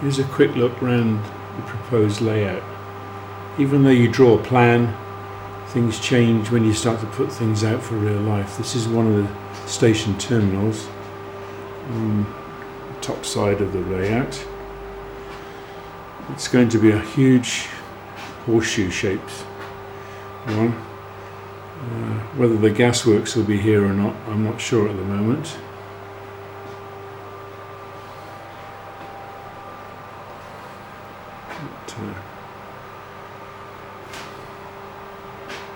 Here's a quick look around the proposed layout. Even though you draw a plan, things change when you start to put things out for real life. This is one of the station terminals on the top side of the layout. It's going to be a huge horseshoe shaped one. Whether the gasworks will be here or not, I'm not sure at the moment.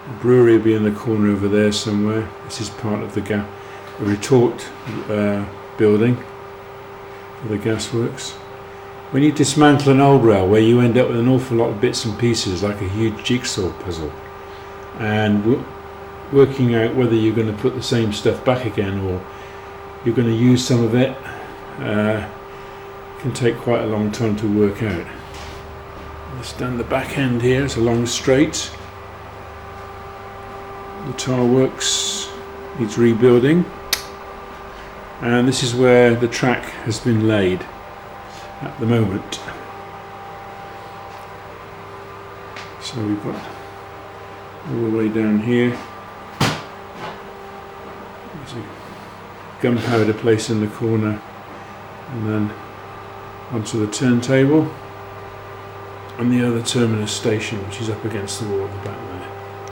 The brewery will be in the corner over there somewhere. This is part of the retort building for the gasworks. When you dismantle an old railway, you end up with an awful lot of bits and pieces, like a huge jigsaw puzzle. And working out whether you're going to put the same stuff back again or you're going to use some of it can take quite a long time to work out. Let's down the back end here, it's a long straight. The tar works needs rebuilding, and this is where the track has been laid at the moment. So we've got all the way down here. There's a gunpowder place in the corner, and then onto the turntable and the other terminus station, which is up against the wall at the back there.